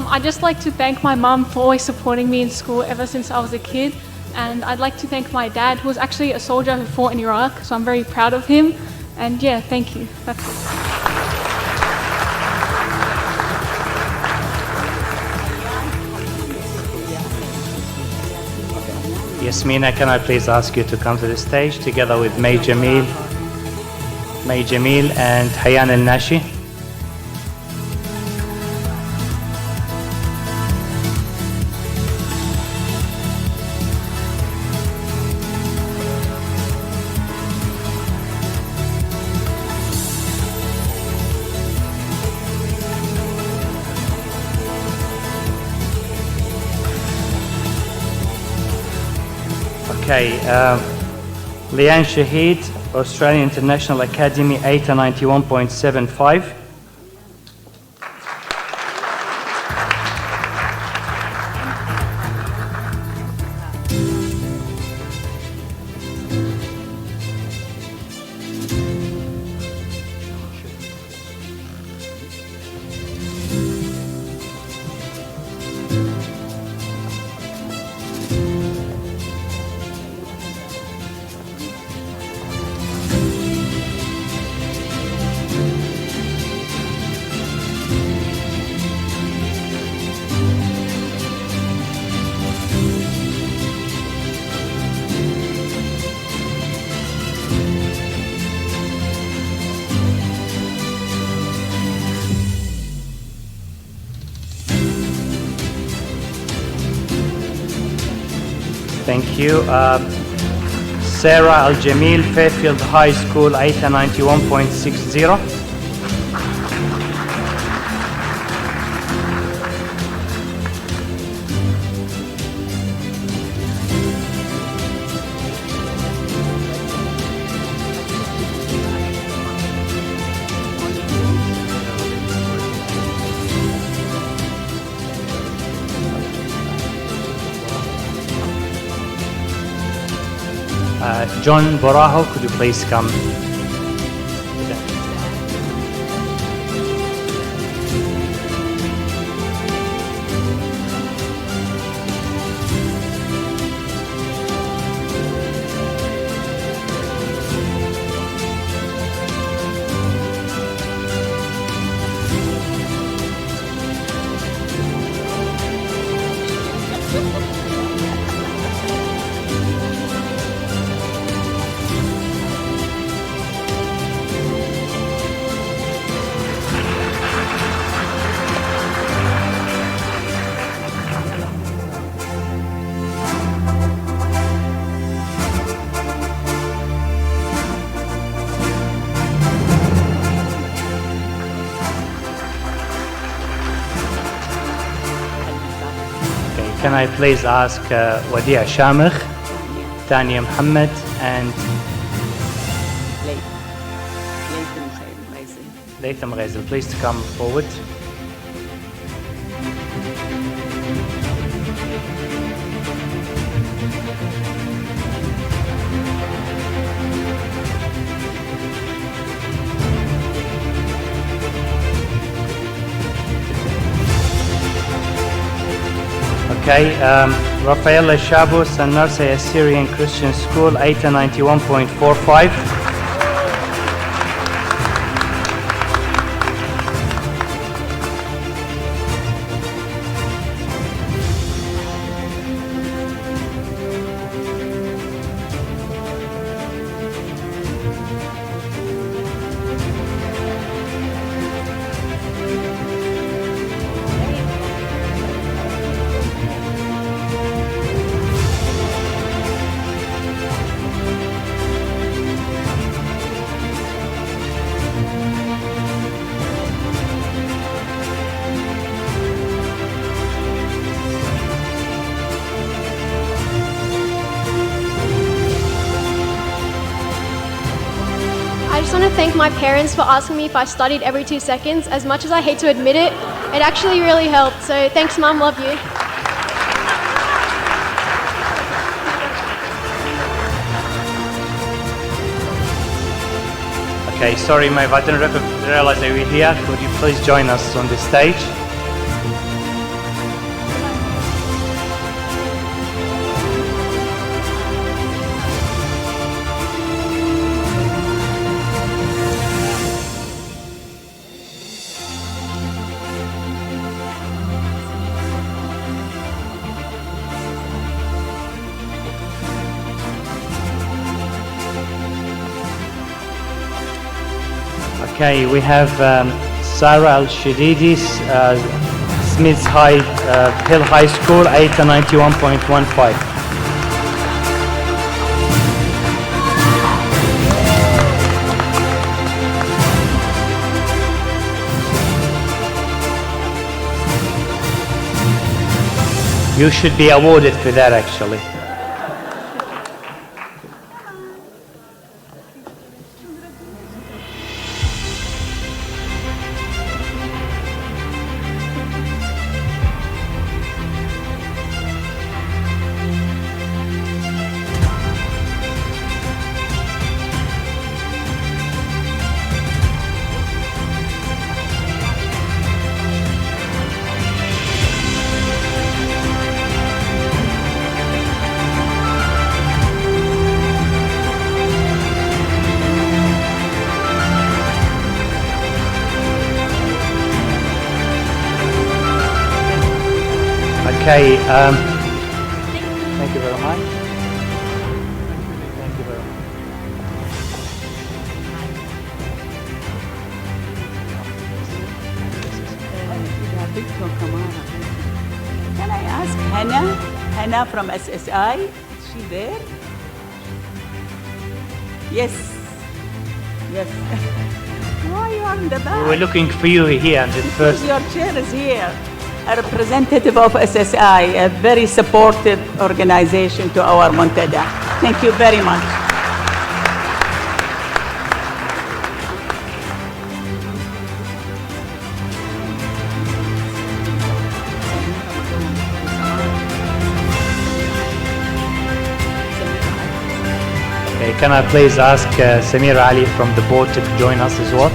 I'd just like to thank my mum for always supporting me in school ever since I was a kid. And I'd like to thank my dad, who was actually a soldier who fought in Iraq, so I'm very proud of him. And yeah, thank you. That's it. Yasmina, can I please ask you to come to the stage together with May Jamil and Hayan Al-Nashi. Okay, Lian Shahid, Australian International Academy, 891.75. Thank you. Sarah Al-Jamil, Fairfield High School, 891.60. John Boraho, could you please come? Can I please ask Wadia Shamikh, Tania Muhammad, and Latham Ghazel, please to come forward. Okay, Rafael Shabus and Narsaya Syrian Christian School, 891.45. I just want to thank my parents for asking me if I studied every 2 seconds. As much as I hate to admit it, it actually really helped. So thanks, Mum. Love you. Okay, sorry, Maeve, I didn't realize that you were here. Could you please join us on the stage? Okay, we have Sarah Al-Shadidi, Smiths Hill High School, 891.15. You should be awarded for that, actually. Okay, thank you very much. Thank you very much. Can I ask Hannah? Hannah from SSI, is she there? Yes. Yes. Why you are in the back? We were looking for you here in the first. Your chair is here. A representative of SSI, a very supportive organization to our Muntada. Thank you very much. Okay, can I please ask Samir Ali from the board to join us as well?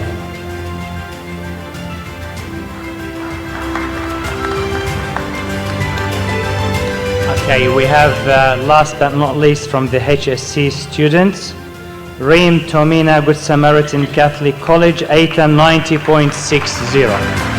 Okay, we have last but not least from the HSC students, Reem Tomina Good Samaritan Catholic College, 890.60.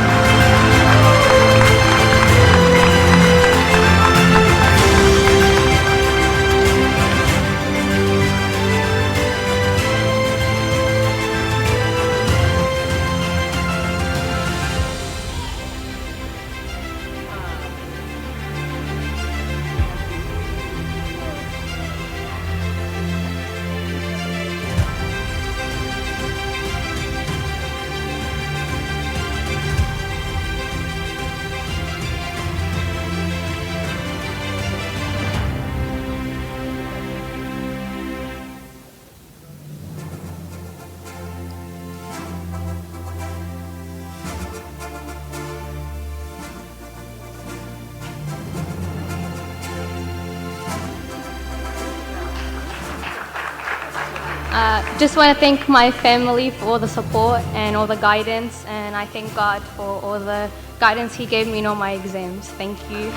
Just want to thank my family for all the support and all the guidance, and I thank God for all the guidance He gave me in all my exams. Thank you.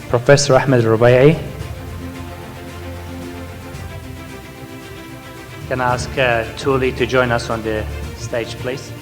Professor Ahmed Rubai. Can I ask Tuli to join us on the stage, please?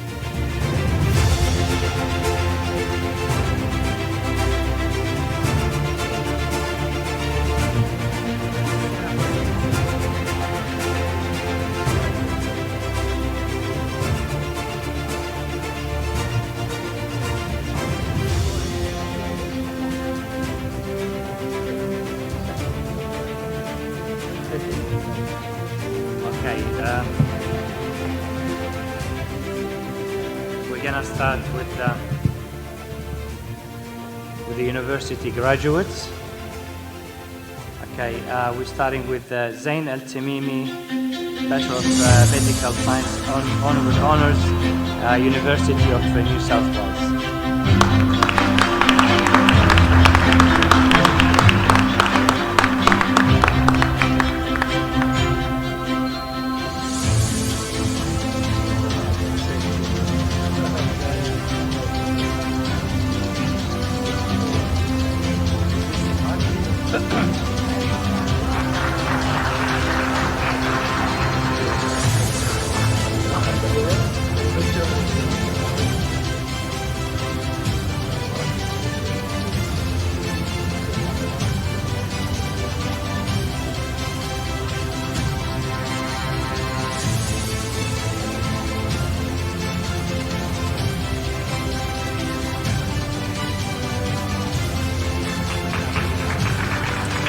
gonna start with the university graduates. Okay, we're starting with Zain Al-Tamimi, Bachelor of Medical Science with honors, University of New South Wales.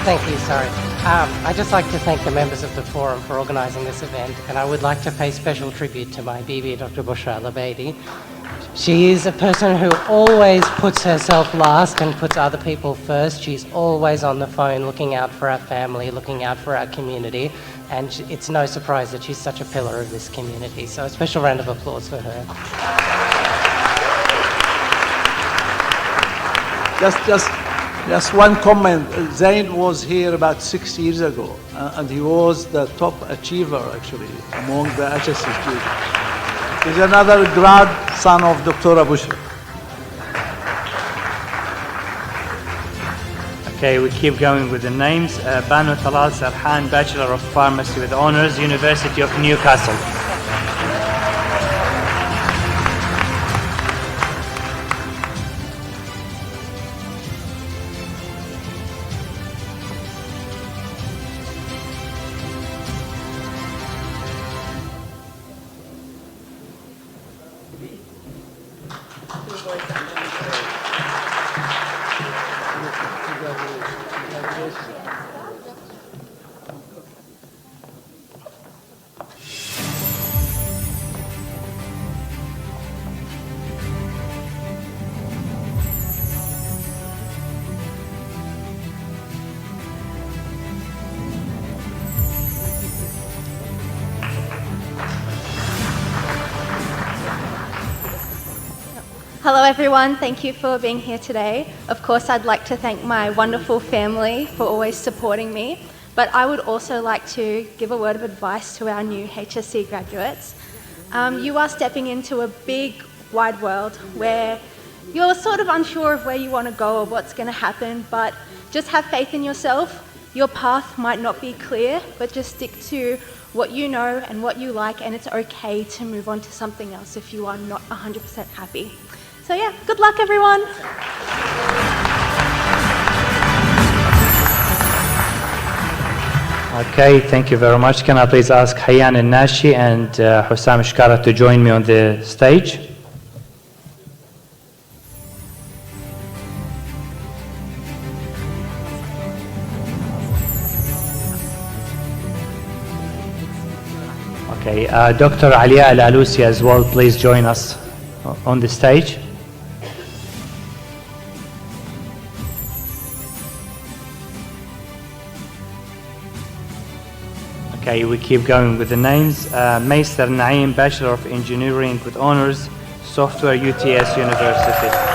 Thank you, sorry. I'd just like to thank the members of the forum for organising this event, and I would like to pay special tribute to my Bibi, Dr. Bushra Alokaby. She is a person who always puts herself last and puts other people first. She's always on the phone looking out for our family, looking out for our community, and it's no surprise that she's such a pillar of this community. So a special round of applause for her. Just one comment. Zain was here about 6 years ago, and he was the top achiever, actually, among the HSC students. He's another grandson of Dr. Bushra. Okay, we keep going with the names. Banu Talal Sarhan, Bachelor of Pharmacy with honors, University of Newcastle. Hello everyone, thank you for being here today. Of course, I'd like to thank my wonderful family for always supporting me, but I would also like to give a word of advice to our new HSC graduates. You are stepping into a big, wide world where you're sort of unsure of where you want to go or what's going to happen, but just have faith in yourself. Your path might not be clear, but just stick to what you know and what you like, and it's okay to move on to something else if you are not 100% happy. So yeah, good luck everyone. Okay, thank you very much. Can I please ask Hayyan Al-Nashi and Hussam Shkara to join me on the stage? Okay, Dr. Alia Al-Alusi as well, please join us on the stage. Okay, we keep going with the names. Meister Naeem, Bachelor of Engineering with honors, Software, UTS University.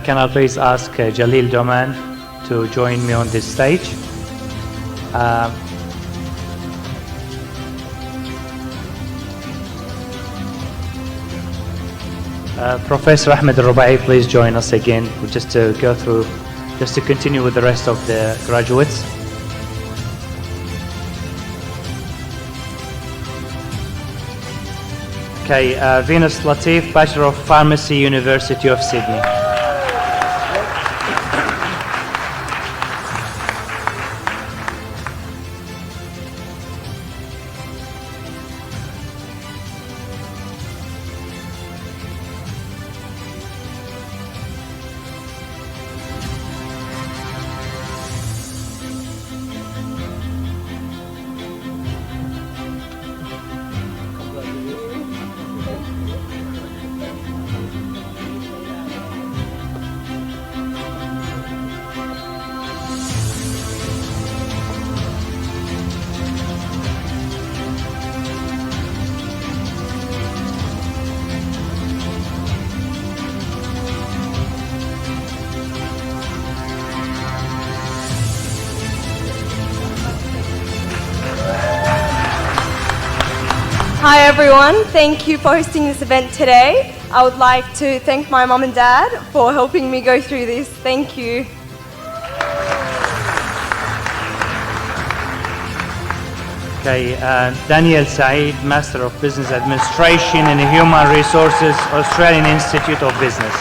Can I please ask Jalil Doman to join me on this stage? Professor Ahmed Al-Rubai, please join us again, just to go through, just to continue with the rest of the graduates. Okay, Venus Latif, Bachelor of Pharmacy, University of Sydney. Hi everyone, thank you for hosting this event today. I would like to thank my mum and dad for helping me go through this. Thank you. Okay, Daniel Saeed, Master of Business Administration in Human Resources, Australian Institute of Business.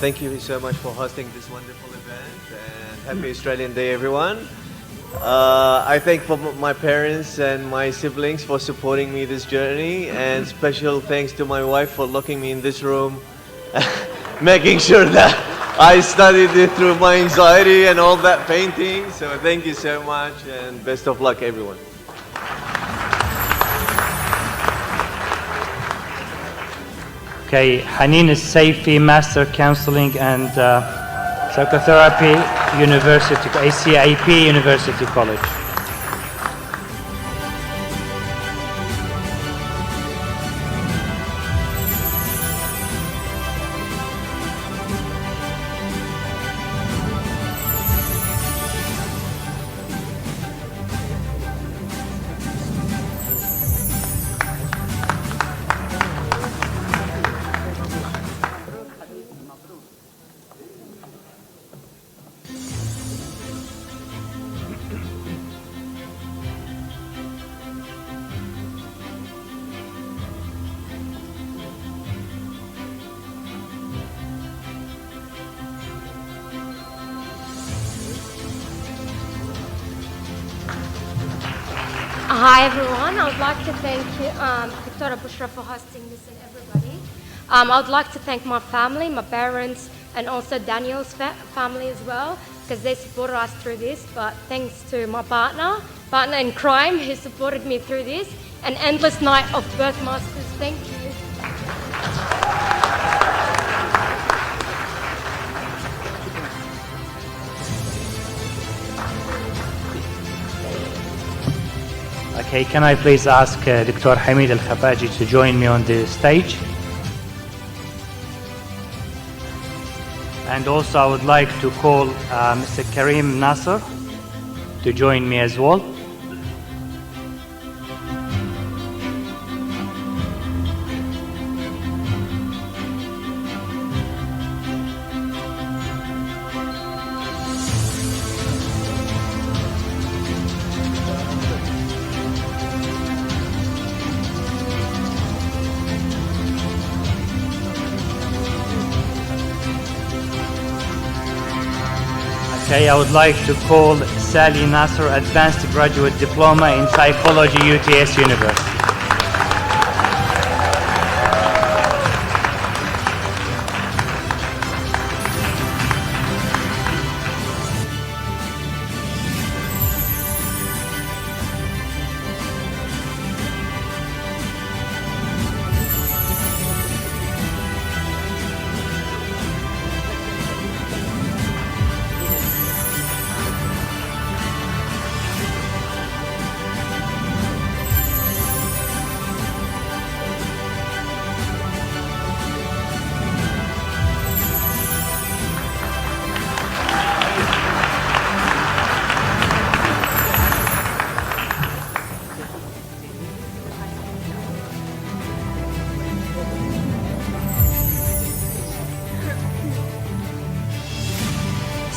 Thank you so much for hosting this wonderful event, and happy Australian Day, everyone. I thank my parents and my siblings for supporting me this journey, and special thanks to my wife for locking me in this room, making sure that I studied it through my anxiety and all that painting. So thank you so much, and best of luck, everyone. Okay, Hanin Saifi, Master Counseling and Psychotherapy, University, ACIP, University College. Hi everyone, I would like to thank you, Dr. Bushra, for hosting this and everybody. I would like to thank my family, my parents, and also Daniel's family as well, because they supported us through this. But thanks to my partner in crime, who supported me through this, an endless night of birth masters. Thank you. Okay, can I please ask Dr. Hamid Al-Khabaji to join me on the stage? And also I would like to call Mr. Karim Nasser to join me as well. Okay, I would like to call Sally Nasser, Advanced Graduate Diploma in Psychology, UTS University.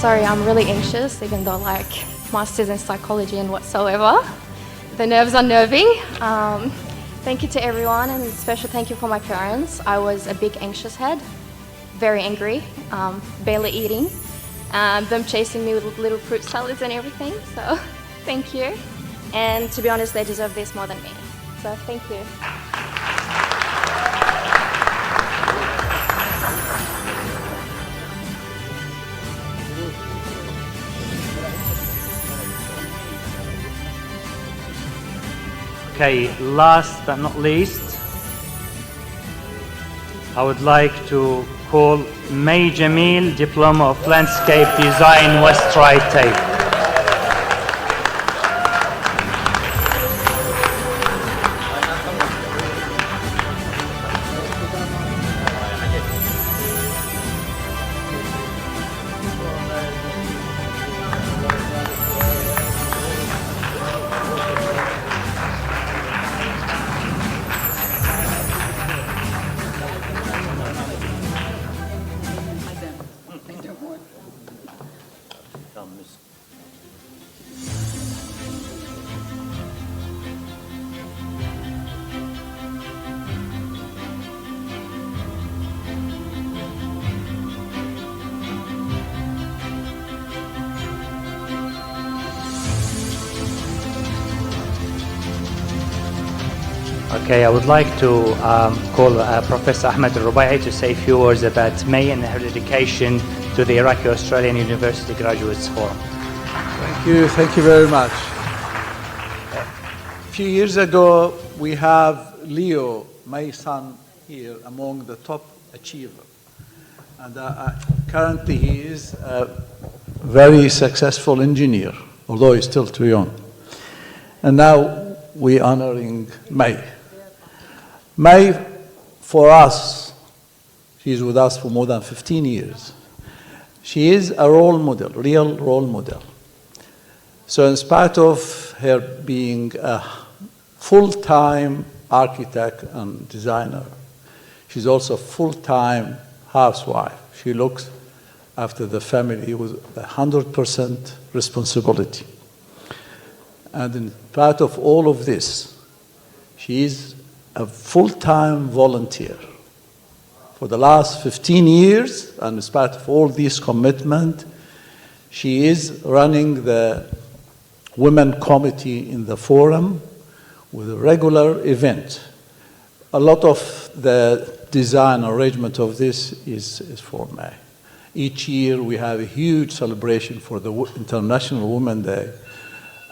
Sorry, I'm really anxious, even though like masters in psychology and whatsoever. The nerves are nerving. Thank you to everyone, and special thank you for my parents. I was a big anxious head, very angry, barely eating, them chasing me with little fruit salads and everything, so thank you. And to be honest, they deserve this more than me, so thank you. Okay, last but not least, I would like to call May Jamil, Diploma of Landscape Design, West Right Tape. Okay, I would like to call Professor Ahmed Al-Rubai to say a few words about May and her dedication to the Iraqi Australian University Graduates Forum. Thank you very much. A few years ago, we have Leo, my son, here among the top achievers. And currently he is a very successful engineer, although he's still too young. And now we're honoring May. May, for us, she's with us for more than 15 years. She is a role model, real role model. So in spite of her being a full-time architect and designer, she's also a full-time housewife. She looks after the family with 100% responsibility. And in spite of all of this, she is a full-time volunteer. For the last 15 years, and in spite of all this commitment, she is running the Women Committee in the Forum with a regular event. A lot of the design arrangement of this is for May. Each year we have a huge celebration for the International Women's Day.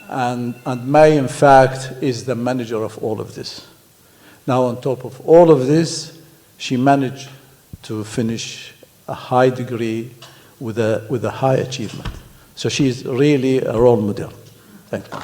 And May, in fact, is the manager of all of this. Now, on top of all of this, she managed to finish a high degree with a high achievement. So she's really a role model. Thank you.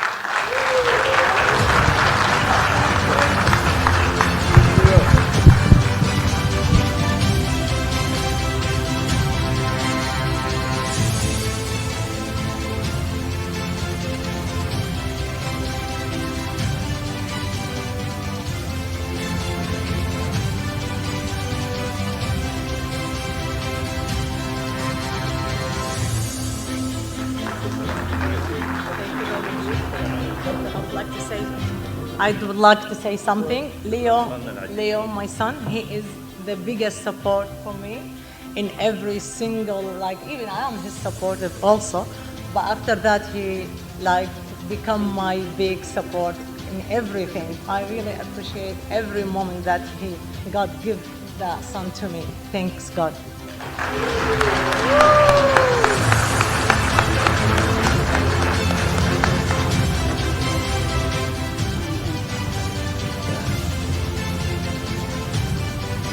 I would like to say something. Leo, my son, he is the biggest support for me in every single, even I am his supporter also, but after that he become my big support in everything. I really appreciate every moment that God give that son to me. Thanks God.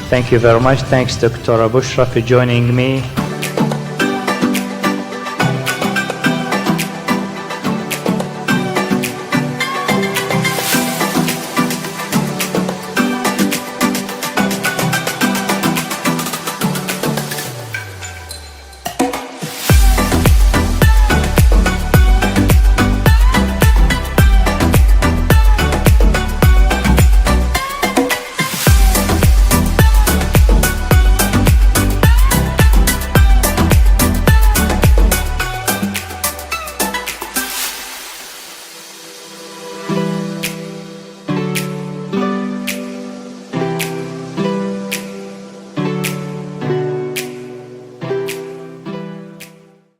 Thank you very much. Thanks, Dr. Bushra, for joining me.